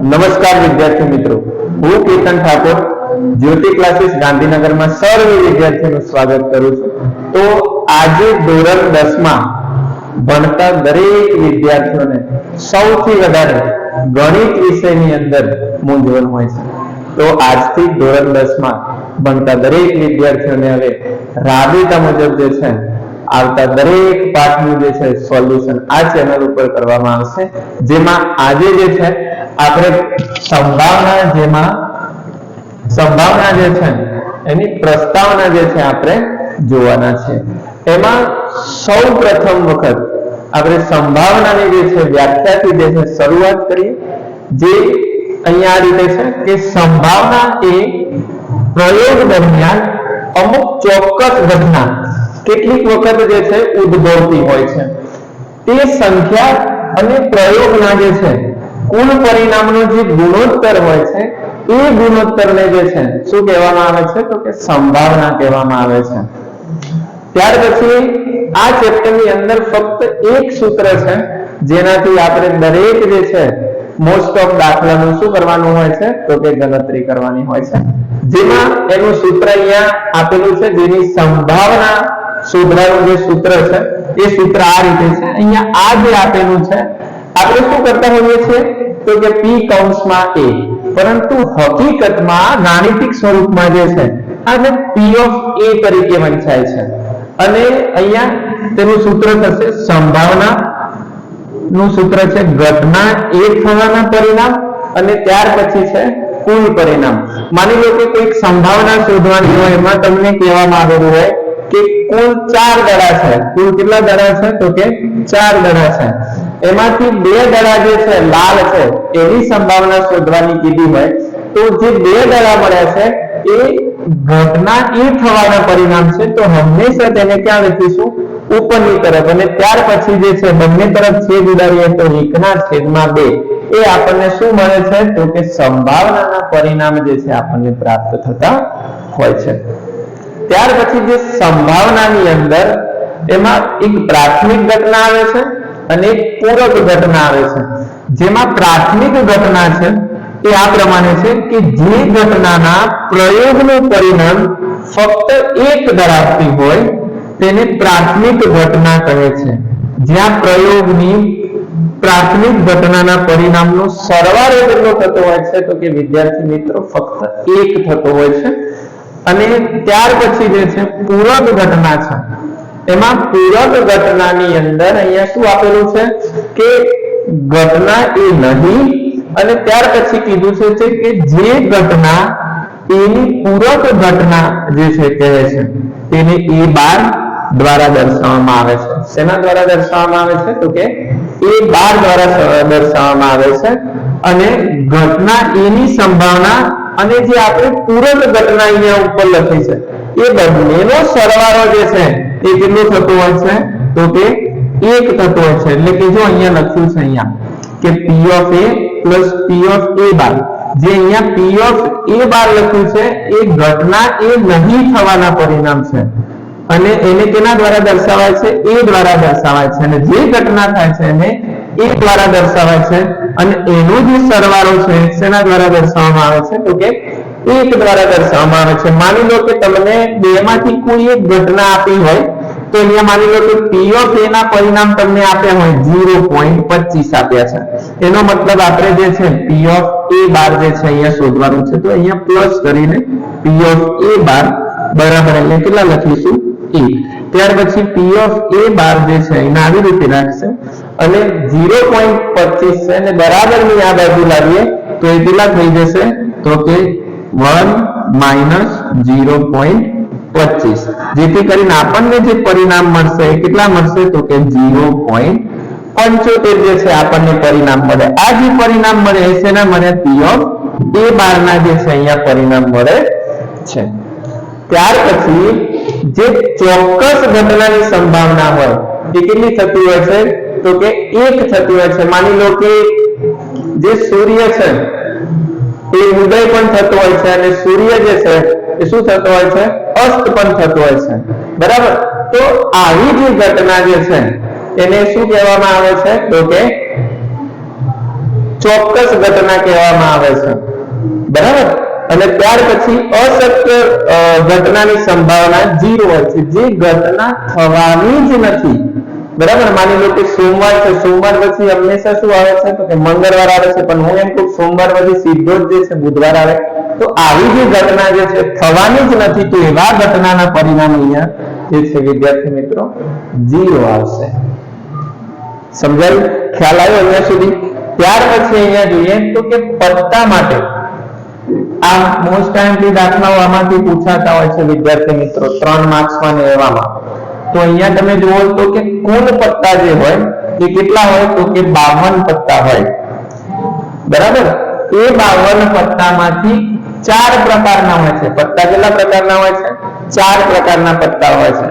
નમસ્કાર વિદ્યાર્થી મિત્રો, હું કેતન ઠાકોર જ્યોતિ ક્લાસીસ ગાંધીનગરમાં સર્વ વિદ્યાર્થીઓનું સ્વાગત કરું છું। તો આજે ધોરણ 10 માં ભણતા દરેક વિદ્યાર્થીઓને સૌથી વધારે ગણિત વિષયની અંદર મૂંઝવણ હોય છે। તો આજથી ધોરણ 10 માં ભણતા દરેક વિદ્યાર્થીઓને હવે રાબેતા મુજબ જે છે આવતા દરેક પાઠનું જે છે સોલ્યુશન આ ચેનલ ઉપર કરવામાં આવશે, જેમાં આજે જે છે આપણે સંભાવના જે છે એની પ્રસ્તાવના જે છે આપણે જોવાના છે। એમાં સૌ પ્રથમ વખત આપણે સંભાવનાની જે છે વ્યાખ્યાથી જે છે શરૂઆત કરીએ, જે અહીંયા આ રીતે છે કે સંભાવના એ પ્રયોગ દરમિયાન અમુક ચોક્કસ ઘટના કેટલીક વખત જે છે ઉદ્ભવતી હોય છે। તે સંખ્યા અને પ્રયોગના જે છે કુલ પરિણામનો જે ગુણોત્તર હોય છે એ ગુણોત્તરને જે છે શું કહેવામાં આવે છે તો કે સંભાવના કહેવામાં આવે છે। ત્યાર પછી આ ચેપ્ટરની અંદર ફક્ત એક સૂત્ર છે જેનાથી આપણે દરેક જે છે મોસ્ટ ઓફ દાખલાનું શું કરવાનું હોય છે તો કે ગણતરી કરવાની હોય છે, જેમાં એનું સૂત્ર અહીંયા આપેલું છે, જેની સંભાવના શોધવાનું જે સૂત્ર છે એ સૂત્ર આ રીતે છે। અહીંયા આ જે આપેલું છે આપણે શું કરતા હોઈએ છીએ તો કે p કૌંસમાં a, પરંતુ હકીકતમાં ગાણિતિક સ્વરૂપમાં જે છે આને p ઓફ a તરીકે વંચાય છે અને અહીંયા તેનું સૂત્ર થશે સંભાવના નું સૂત્ર છે ઘટના a થવાના પરિણામ અને ત્યાર પછી છે કુલ પરિણામ। માની લો કે કોઈક સંભાવના શોધવાની હોય, એમાં તમને કહેવામાં આવેલું હોય કે કુલ 4 દડા છે, કુલ કેટલા દડા છે તો કે 4 દડા છે, એમાંથી 2 દડા જે છે લાલ છે એની સંભાવના શોધવાની કીધી હોય તો જે 2 દડા મળ્યા છે એ ઘટના એ થવાના પરિણામ છે, તો હંમેશા તેને ક્યાં લખીશું ઉપરની તરફ, અને ત્યાર પછી જે છે બંને તરફ છેદ ઉડાડીએ તો 1/2 એ આપણને શું મળે છે તો કે સંભાવનાના પરિણામ જે છે આપણને પ્રાપ્ત થતા હોય છે। ત્યાર પછી જે સંભાવનાની અંદર એમાં એક પ્રાથમિક ઘટના આવે છે અને એક પૂરક ઘટના આવે છે। જેમાં પ્રાથમિક ઘટના છે એ આ પ્રમાણે છે કે જે ઘટનાના પ્રયોગનું પરિણામ ફક્ત એક ધરાવતી હોય તેને પ્રાથમિક ઘટના કહે છે। જ્યાં પ્રયોગની પ્રાથમિક ઘટનાના પરિણામનો સરવાળો કેટલો થતો હોય છે તો કે વિદ્યાર્થી મિત્રો ફક્ત 1 થતો હોય છે। અને ત્યાર પછી જે છે પૂરક ઘટના છે, એમાં પૂરક ઘટનાની અંદર અહીંયા શું આપેલું છે કે ઘટના એ નહીં, અને ત્યાર પછી કીધું છે કે જે ઘટના એની પૂરક ઘટના જે છે કહે છે તેને a12 દ્વારા દર્શાવવામાં આવે છે। શેના દ્વારા દર્શાવવામાં આવે છે તો કે a12 દ્વારા દર્શાવવામાં આવે છે, અને ઘટના એની સંભાવના અને જે આપણે પૂરક ઘટના અહીંયા ઉપર લખી છે એ બંનેનો સરવાળો જે છે એ કેટલો થતો હોય છે તો કે 1 થતો હોય છે। એટલે કે જો અહીંયા લખ્યું છે અહીંયા કે p of a plus p of a12, જે અહીંયા p of a12 લખ્યું છે એ ઘટના એ નહીં થવાના પરિણામ છે અને એને કેના દ્વારા દર્શાવાય છે a દ્વારા દર્શાવાય છે, અને જે ઘટના થાય છે એને a દ્વારા દર્શાવાય છે, અને એનો જે સરવાળો છે શેના દ્વારા દર્શાવવામાં આવે છે તો કે 1 દ્વારા દર્શાવવામાં આવે છે। માની લો કે તમને બેમાંથી કોઈ એક ઘટના આપી હોય તો અહીંયા માની લો કે p of a ના પરિણામ તમને આપ્યા હોય 0.25 આપ્યા છે, એનો મતલબ આપણે જે છે p of a12 જે છે અહીંયા શોધવાનું છે, તો અહીંયા પ્લસ કરીને p of a12 બરાબર એટલે કેટલા લખીશું 1। ત્યાર પછી p of a12 જે છે એને આવી રીતે રાખશે અને 0.25 છે અને બરાબરની આ બાજુ લાવીએ તો એ કેટલા થઈ જશે તો કે 1 - 0.25, જેથી કરીને આપણને જે પરિણામ મળશે એ કેટલા મળશે તો કે 0.75 જે છે આપણને પરિણામ મળે। આ જે પરિણામ મળે એ શેના મળે p of a12 ના જે છે અહીંયા પરિણામ મળે છે। ત્યાર પછી જે ચોક્કસ ઘટનાની સંભાવના હોય એ કેટલી થતી હોય છે તો કે 1 થતી હોય છે। માની લો કે જે સૂર્ય છે એ ઉદય પણ થતો હોય છે અને સૂર્ય જે છે એ શું થતો હોય છે અસ્ત પણ થતો હોય છે, બરાબર। તો આવી જે ઘટના જે છે એને શું કહેવામાં આવે છે તો કે ચોક્કસ ઘટના કહેવામાં આવે છે, બરાબર. અને ત્યાર પછી અશક્ય ઘટનાની સંભાવના 0 હોય છે, જે ઘટના થવાની જ નથી, બરાબર. માની લો કે સોમવાર છે, સોમવાર પછી હંમેશા શું આવે છે તો કે મંગળવાર આવે છે, પણ હું એમ કહું સોમવાર પછી સીધો જ જે છે બુધવાર આવે, તો આવી જે ઘટના જે છે થવાની જ નથી, તો એવા ઘટનાના પરિણામ અહીંયા જે છે વિદ્યાર્થી મિત્રો 0 આવશે. સમજાયું? ખ્યાલ આવ્યો અહીંયા સુધી? ત્યાર પછી અહીંયા જોઈએ તો કે પત્તા માટે આ મોસ્ટ ટાઈમલી દાખલાઓ આમાંથી પૂછાતા હોય છે વિદ્યાર્થી મિત્રો 3 માર્ક્સમાં ને એવામાં. તો અહીંયા તમે જુઓ તો કે કુલ પત્તા જે હોય એ કેટલા હોય તો કે 52 પત્તા હોય, બરાબર. એ 52 પત્તામાંથી 4 પ્રકારના હોય છે. પત્તા કેટલા પ્રકારના હોય છે? 4 પ્રકારના પત્તા હોય છે,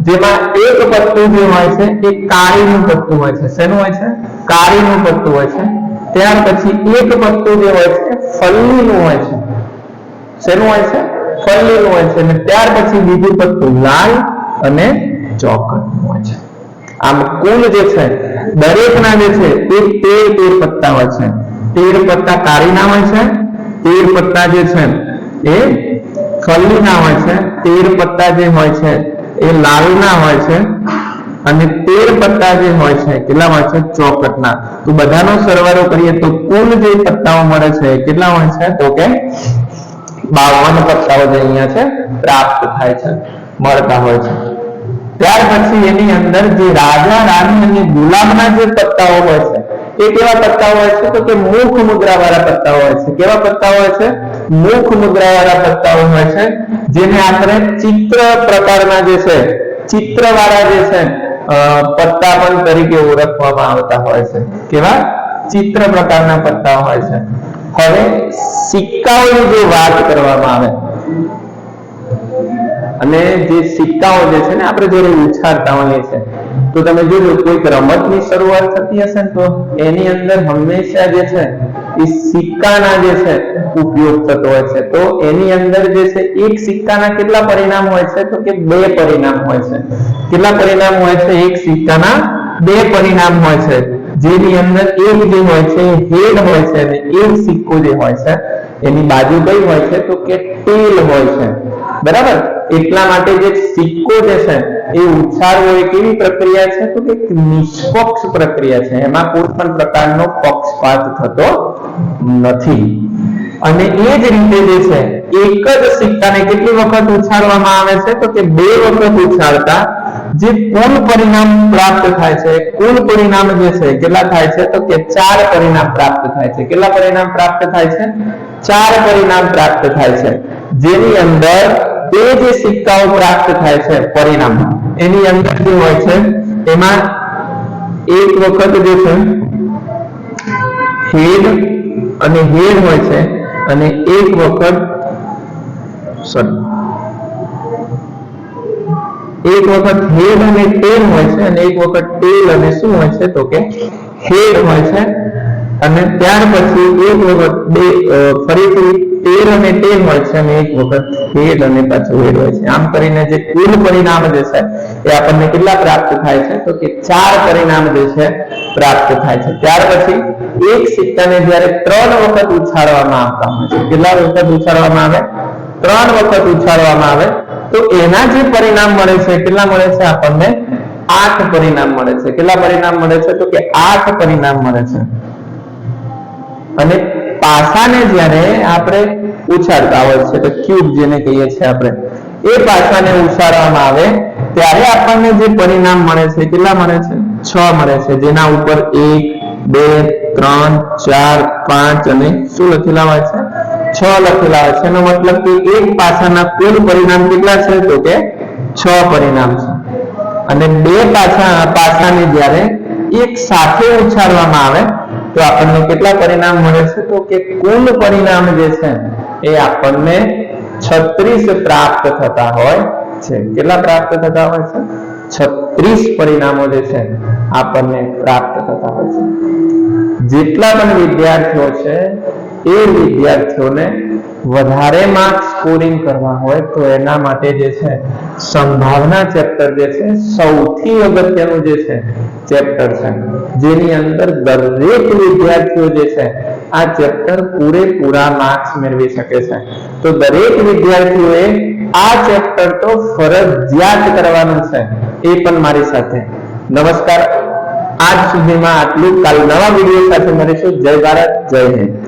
જેમાં એક પત્તું જે હોય છે એ કાળીનું પત્તું હોય છે. શેનું હોય છે? કાળીનું પત્તું હોય છે. ત્યાર પછી એક પત્તું જે હોય છે ફલ્લીનું હોય છે. શેનું હોય છે? ફલ્લીનું હોય છે. અને ત્યાર પછી બીજું પત્તું લાલ અને ચોકટનું હોય છે. આમ કુલ જે છે દરેકના જે છે એ 13 પત્તા હોય છે. 13 પત્તા કાળીના હોય છે, 13 પત્તા જે છે એ ફલ્લીના હોય છે, 13 પત્તા જે હોય છે એ લાલના હોય છે, અને 13 પત્તા જે હોય છે કેટલા હોય છે? ચોકટના. તો બધાનો સરવાળો કરીએ તો કુલ જે પત્તાઓ મળે છે કેટલા હોય છે તો કે 52 પત્તાઓ જે અહીંયા છે પ્રાપ્ત થાય છે, મળતા હોય છે. ત્યાર પછી એની અંદર જે રાજા રાણી અને ગુલામના જે પત્તાઓ હોય છે એ કેવા પત્તાઓ હોય છે તો કે મુખ મુદ્રા વાળા પત્તાઓ હોય છે. કેવા પત્તાઓ હોય છે? મુખ મુદ્રા વાળા પત્તાઓ હોય છે, જેને આપણે ચિત્ર પ્રકારના જે છે ચિત્ર વાળા જે છે પત્તા પણ તરીકે ઓળખવામાં આવતા હોય છે. કેવા? ચિત્ર પ્રકારના પત્તા હોય છે. હવે સિક્કાઓની જો વાત કરવામાં આવે અને જે સિક્કાઓ જે છે ને આપણે જ્યારે ઉછાળતા હોઈએ છે તો તમે જોજો કોઈક રમતની શરૂઆત થતી હશે ને તો એની અંદર હંમેશા જે છે એ સિક્કાના જે છે ઉપયોગ થતો હોય છે. તો એની અંદર જે છે એક સિક્કાના કેટલા પરિણામ હોય છે તો કે 2 પરિણામ હોય છે. કેટલા પરિણામ હોય છે? એક સિક્કાના 2 પરિણામ હોય છે, જેની અંદર એક જે હોય છે હેડ હોય છે અને એક સિક્કો જે હોય છે એની બાજુ કઈ હોય છે તો કે ટેલ હોય છે, બરાબર. એટલા માટે જે સિક્કો જે છે એ ઉછાળવો એ કેવી પ્રક્રિયા છે તો કે નિષ્પક્ષ પ્રક્રિયા છે, એમાં કોઈ પણ પ્રકારનો પક્ષપાત થતો નથી. અને એ જ રીતે જે છે એક જ સિક્કાને કેટલી વખત ઉછાળવામાં આવે છે તો કે 2 વખત ઉછાળતા જે કુલ પરિણામ પ્રાપ્ત થાય છે, કુલ પરિણામ જે છે કેટલા થાય છે તો કે 4 પરિણામ પ્રાપ્ત થાય છે. કેટલા પરિણામ પ્રાપ્ત થાય છે? 4 પરિણામ પ્રાપ્ત થાય છે, જેની અંદર તે જે સિક્કાઓ પ્રાપ્ત થાય છે પરિણામ એની અંદર જે હોય છે એમાં એક વખત જે છે હેડ અને હેડ હોય છે, અને એક વખત હેડ અને ટેલ હોય છે, અને એક વખત ટેલ અને શું હોય છે તો કે હેડ હોય છે. અને ત્યાર પછી એક વખત ફરીથી ટેલ અને ટેલ હોય છે, અને એક વખત હેડ અને પાછું હેડ હોય છે. આમ કરીને જે કુલ પરિણામ જે છે એ આપણને કેટલા પ્રાપ્ત થાય છે તો કે 4 પરિણામ જે છે પ્રાપ્ત થાય છે. ત્યાર પછી એક સિક્કાને જ્યારે 3 વખત ઉછાળવામાં આવતા હોય છે, કેટલા વખત ઉછાળવામાં આવે? 3 વખત ઉછાળવામાં આવે તો એના જે પરિણામ મળે છે કેટલા મળે છે આપણને? 8 પરિણામ મળે છે. કેટલા પરિણામ મળે છે તો કે 8 પરિણામ મળે છે. અને પાસાને જ્યારે આપણે ઉછાળતા હોય છે તો ક્યુબ જેને કહીએ છીએ આપણે, એ પાસાને ઉછાળવામાં આવે ત્યારે આપણને જે પરિણામ મળે છે કેટલા મળે છે? 6 મળે છે, જેના ઉપર 1 2 3 4 5 અને શું લખેલા હોય છે? 6 લખેલા હોય છે. એનો મતલબ કે એક પાસાના કુલ પરિણામ કેટલા છે તો કે 6 પરિણામ છે. અને 2 પાસાને જ્યારે એક સાથે ઉછાળવામાં આવે તો આપણને કેટલા પરિણામ મળે છે તો કે કુલ પરિણામ જે છે એ આપણને 36 પ્રાપ્ત થતા હોય છે. કેટલા પ્રાપ્ત થતા હોય છે? 36 પરિણામો જે છે આપણને પ્રાપ્ત થતા હોય છે. જેટલા પણ વિદ્યાર્થીઓ છે એ વિદ્યાર્થીઓને વધારે માર્ક સ્કોરિંગ કરવા હોય તો એના માટે જે છે સંભાવના ચેપ્ટર જે છે સૌથી અગત્યનું જે છે ચેપ્ટર છે. જેની અંદર દરેક વિદ્યાર્થીઓ જે છે આ ચેપ્ટર પૂરેપૂરા માર્ક્સ મેળવી શકે છે. તો દરેક વિદ્યાર્થીઓએ આ ચેપ્ટર તો ફરજિયાત કરવાનું છે, એ પણ મારી સાથે. નમસ્કાર. આજ સુધીમાં આટલું. કાલ નવા વિડીયો સાથે મળીશું. જય ભારત, જય હિન્દ.